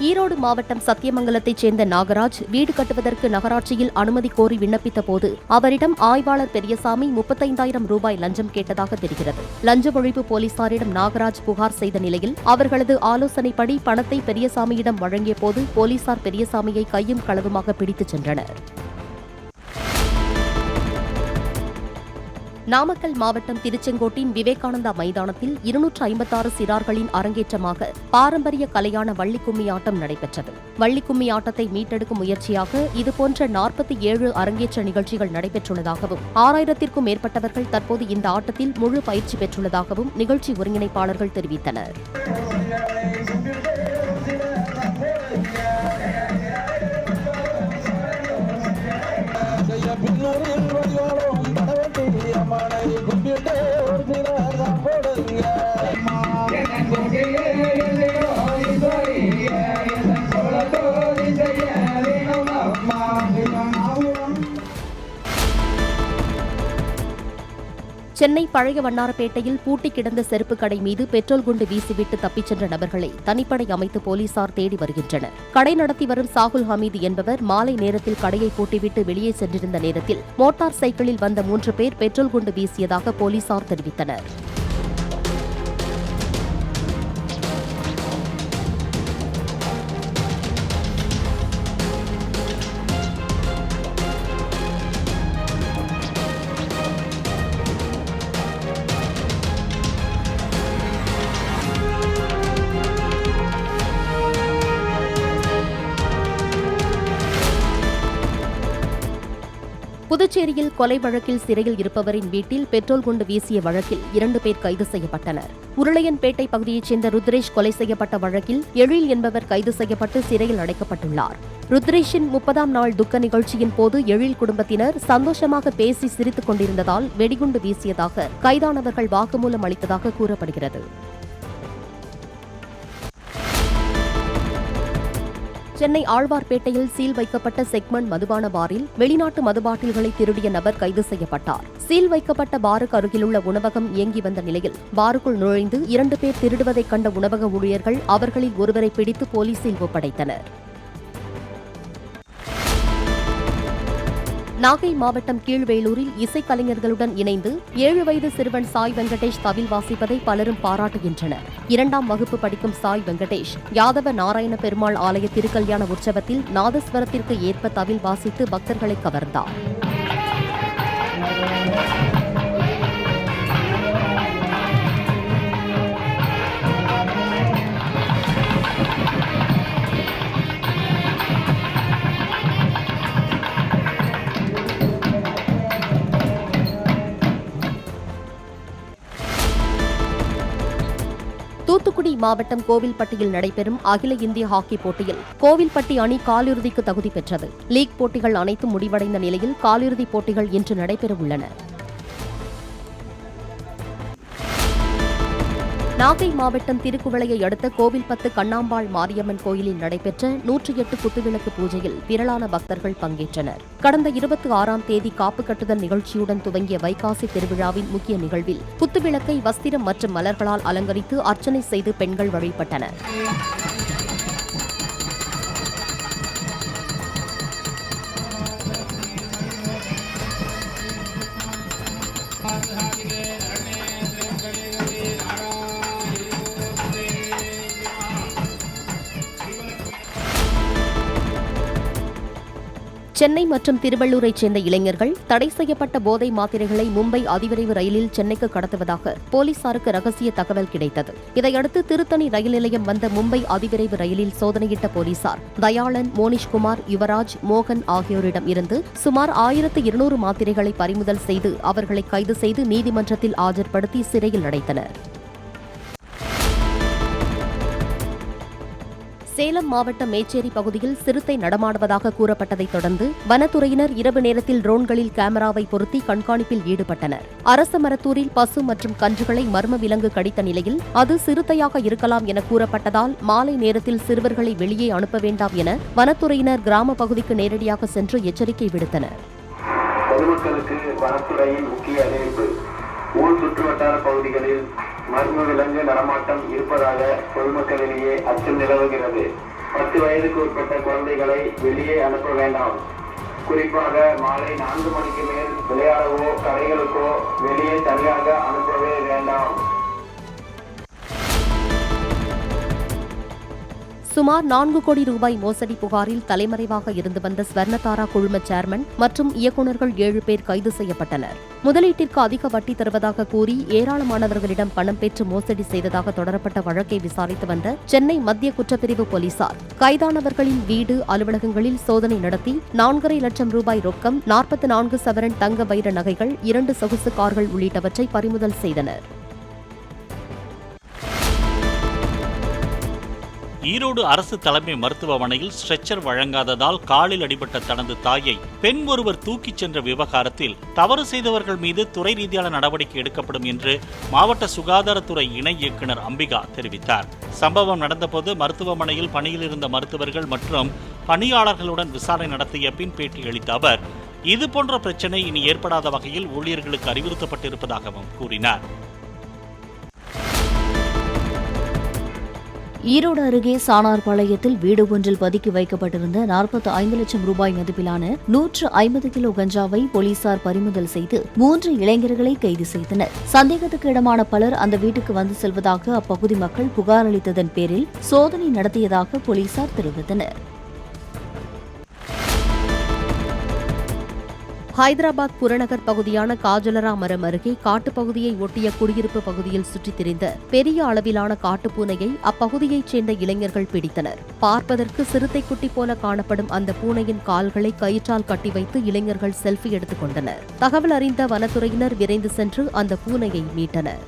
ஈரோடு மாவட்டம் சத்தியமங்கலத்தைச் சேர்ந்த நாகராஜ் வீடு கட்டுவதற்கு நகராட்சியில் அனுமதி கோரி விண்ணப்பித்த போது அவரிடம் ஆய்வாளர் பெரியசாமி 35,000 ரூபாய் லஞ்சம் கேட்டதாக தெரிகிறது. லஞ்ச ஒழிப்பு போலீசாரிடம் நாகராஜ் புகார் செய்த நிலையில் அவர்களது ஆலோசனைப்படி பணத்தை பெரியசாமியிடம் வழங்கிய போது போலீசார் பெரியசாமியை கையும் களவுமாக பிடித்துச் சென்றனர். நாமக்கல் மாவட்டம் திருச்செங்கோட்டின் விவேகானந்தா மைதானத்தில் 256 சிறார்களின் அரங்கேற்றமாக பாரம்பரிய கலையான வள்ளிக்கும்மி ஆட்டம் நடைபெற்றது. வள்ளிக்கும்மி ஆட்டத்தை மீட்டெடுக்கும் முயற்சியாக இதுபோன்ற 47 அரங்கேற்ற நிகழ்ச்சிகள் நடைபெற்றுள்ளதாகவும் 6000த்திற்கும் மேற்பட்டவர்கள் தற்போது இந்த ஆட்டத்தில் முழு பயிற்சி பெற்றுள்ளதாகவும் நிகழ்ச்சி ஒருங்கிணைப்பாளர்கள் தெரிவித்தனர். சென்னை பழைய வண்ணாரப்பேட்டையில் பூட்டி கிடந்த செருப்பு கடை மீது பெட்ரோல் குண்டு வீசிவிட்டு தப்பிச் சென்ற நபர்களை தனிப்படை அமைத்து போலீசார் தேடி வருகின்றனர். கடை நடத்தி வரும் சாகுல் ஹமீது என்பவர் மாலை நேரத்தில் கடையை பூட்டிவிட்டு வெளியே சென்றிருந்த நேரத்தில் மோட்டார் சைக்கிளில் வந்த 3 பேர் பெட்ரோல் குண்டு வீசியதாக போலீசார் தெரிவித்தனர். புதுச்சேரியில் கொலை வழக்கில் சிறையில் இருப்பவரின் வீட்டில் பெட்ரோல் குண்டு வீசிய வழக்கில் 2 பேர் கைது செய்யப்பட்டனர். உருளையன்பேட்டை பகுதியைச் சேர்ந்த ருத்ரேஷ் கொலை செய்யப்பட்ட வழக்கில் எழில் என்பவர் கைது செய்யப்பட்டு சிறையில் அடைக்கப்பட்டுள்ளார். ருத்ரேஷின் 30ஆம் நாள் துக்க நிகழ்ச்சியின் போது எழில் குடும்பத்தினர் சந்தோஷமாக பேசி சிரித்துக் கொண்டிருந்ததால் வெடிகுண்டு வீசியதாக கைதானவர்கள் வாக்குமூலம் அளித்ததாக கூறப்படுகிறது. சென்னை ஆழ்வார்பேட்டையில் சீல் வைக்கப்பட்ட செக்மண்ட் மதுபான பாரில் வெளிநாட்டு மதுபாட்டில்களை திருடிய நபர் கைது செய்யப்பட்டார். சீல் வைக்கப்பட்ட பாருக்கு அருகிலுள்ள உணவகம் இயங்கி வந்த நிலையில் பாருக்குள் நுழைந்து 2 பேர் திருடுவதைக் கண்ட உணவக ஊழியர்கள் அவர்களில் ஒருவரை பிடித்து போலீசில் ஒப்படைத்தனர். நாகை மாவட்டம் கீழ்வேலூரில் இசைக்கலைஞர்களுடன் இணைந்து 7 வயது சிறுவன் சாய் வெங்கடேஷ் தவில் வாசிப்பதை பலரும் பாராட்டுகின்றனர். 2ஆம் வகுப்பு படிக்கும் சாய் வெங்கடேஷ் யாதவ நாராயண பெருமாள் ஆலய திருக்கல்யாண உற்சவத்தில் நாதஸ்வரத்திற்கு ஏற்ப தவில் வாசித்து பக்தர்களை கவர்ந்தார். தூத்துக்குடி மாவட்டம் கோவில்பட்டியில் நடைபெறும் அகில இந்திய ஹாக்கி போட்டியில் கோவில்பட்டி அணி காலிறுதிக்கு தகுதி பெற்றது. லீக் போட்டிகள் அனைத்தும் முடிவடைந்த நிலையில் காலிறுதிப் போட்டிகள் இன்று நடைபெறவுள்ளன. நாகை மாவட்டம் திருக்குவளையை அடுத்த கோவில்பத்து கண்ணாம்பாள் மாரியம்மன் கோயிலில் நடைபெற்ற 108 குத்துவிளக்கு பூஜையில் திரளான பக்தர்கள் பங்கேற்றனர். கடந்த 26ஆம் தேதி காப்பு கட்டுதல் நிகழ்ச்சியுடன் துவங்கிய வைகாசி திருவிழாவின் முக்கிய நிகழ்வில் குத்துவிளக்கை வஸ்திரம் மற்றும் மலர்களால் அலங்கரித்து அர்ச்சனை செய்து பெண்கள் வழிபட்டனர். சென்னை மற்றும் திருவள்ளூரைச் சேர்ந்த இளைஞர்கள் தடை செய்யப்பட்ட போதை மாத்திரைகளை மும்பை அதிவிரைவு ரயிலில் சென்னைக்கு கடத்துவதாக போலீசாருக்கு ரகசிய தகவல் கிடைத்தது. இதையடுத்து திருத்தணி ரயில் நிலையம் வந்த மும்பை அதிவிரைவு ரயிலில் சோதனையிட்ட போலீசார் தயாளன், மோனிஷ்குமார், யுவராஜ், மோகன் ஆகியோரிடம் இருந்து சுமார் 1200 மாத்திரைகளை பறிமுதல் செய்து அவர்களை கைது செய்து நீதிமன்றத்தில் ஆஜர்படுத்தி சிறையில் அடைத்தனர். சேலம் மாவட்டம் மேச்சேரி பகுதியில் சிறுத்தை நடமாடுவதாக கூறப்பட்டதைத் தொடர்ந்து வனத்துறையினர் இரவு நேரத்தில் ட்ரோன்களில் கேமராவை பொருத்தி கண்காணிப்பில் ஈடுபட்டனர். அரசமரத்தூரில் பசு மற்றும் கன்றுகளை மர்ம விலங்கு கடித்த நிலையில் அது சிறுத்தையாக இருக்கலாம் என கூறப்பட்டதால் மாலை நேரத்தில் சிறுவர்களை வெளியே அனுப்ப வேண்டாம் என வனத்துறையினர் கிராம பகுதிக்கு நேரடியாக சென்று எச்சரிக்கை விடுத்தனர். பொதுமக்களுக்கு வனத்துறையின் முக்கிய அறிவிப்பு: ஊர் சுற்றுவட்டார பகுதிகளில் மர்ம விலங்கு நடமாட்டம் இருப்பதாக பொதுமக்களிடையே அச்சம் நிலவுகிறது. 10 வயதுக்கு உட்பட்ட குழந்தைகளை வெளியே அனுப்ப வேண்டாம். குறிப்பாக மாலை 4 மணிக்கு மேல் விளையாடவோ கடைகளுக்கோ வெளியே தனியாக அனுப்பவே வேண்டாம். சுமார் 4 கோடி ரூபாய் மோசடி புகாரில் தலைமறைவாக இருந்து வந்த ஸ்வர்ணதாரா குழும சேர்மன் மற்றும் இயக்குநர்கள் 7 பேர் கைது செய்யப்பட்டனர். முதலீட்டிற்கு அதிக வட்டி தருவதாக கூறி ஏராளமானவர்களிடம் பணம் பெற்று மோசடி செய்ததாக தொடரப்பட்ட வழக்கை விசாரித்து வந்த சென்னை மத்திய குற்றப்பிரிவு போலீசார் கைதானவர்களின் வீடு, அலுவலகங்களில் சோதனை நடத்தி 4.5 லட்சம் ரூபாய் ரொக்கம், 44 சவரன் தங்க வைர நகைகள், 2 சொகுசு கார்கள் உள்ளிட்டவற்றை பறிமுதல் செய்தனர். ஈரோடு அரசு தலைமை மருத்துவமனையில் ஸ்ட்ரெச்சர் வழங்காததால் காலில் அடிபட்ட தனது தாயை பெண் ஒருவர் தூக்கிச் சென்ற விவகாரத்தில் தவறு செய்தவர்கள் மீது துறை ரீதியான நடவடிக்கை எடுக்கப்படும் என்று மாவட்ட சுகாதாரத்துறை இணை இயக்குநர் அம்பிகா தெரிவித்தார். சம்பவம் நடந்தபோது மருத்துவமனையில் பணியில் இருந்த மருத்துவர்கள் மற்றும் பணியாளர்களுடன் விசாரணை நடத்திய பின் பேட்டியளித்த அவர், இதுபோன்ற பிரச்சினை இனி ஏற்படாத வகையில் ஊழியர்களுக்கு அறிவுறுத்தப்பட்டிருப்பதாகவும் கூறினார். ஈரோடு அருகே சாணார்பாளையத்தில் வீடு ஒன்றில் பதுக்கி வைக்கப்பட்டிருந்த 45 லட்சம் ரூபாய் மதிப்பிலான 150 கிலோ கஞ்சாவை போலீசார் பறிமுதல் செய்து 3 இளைஞர்களை கைது செய்தனர். சந்தேகத்துக்கு இடமான பலர் அந்த வீட்டுக்கு வந்து செல்வதாக அப்பகுதி மக்கள் புகார் அளித்ததன் பேரில் சோதனை நடத்தியதாக போலீசார் தெரிவித்தனர். ஹைதராபாத் புறநகர் பகுதியான காஜலராமரம் அருகே காட்டுப்பகுதியை ஒட்டிய குடியிருப்பு பகுதியில் சுற்றித் திரிந்த பெரிய அளவிலான காட்டுப்பூனையை அப்பகுதியைச் சேர்ந்த இளைஞர்கள் பிடித்தனர். பார்ப்பதற்கு சிறுத்தைக்குட்டி போல காணப்படும் அந்த பூனையின் கால்களை கயிற்றால் கட்டி வைத்து இளைஞர்கள் செல்ஃபி எடுத்துக் கொண்டனர். தகவல் அறிந்த வனத்துறையினர் விரைந்து சென்று அந்த பூனையை மீட்டனர்.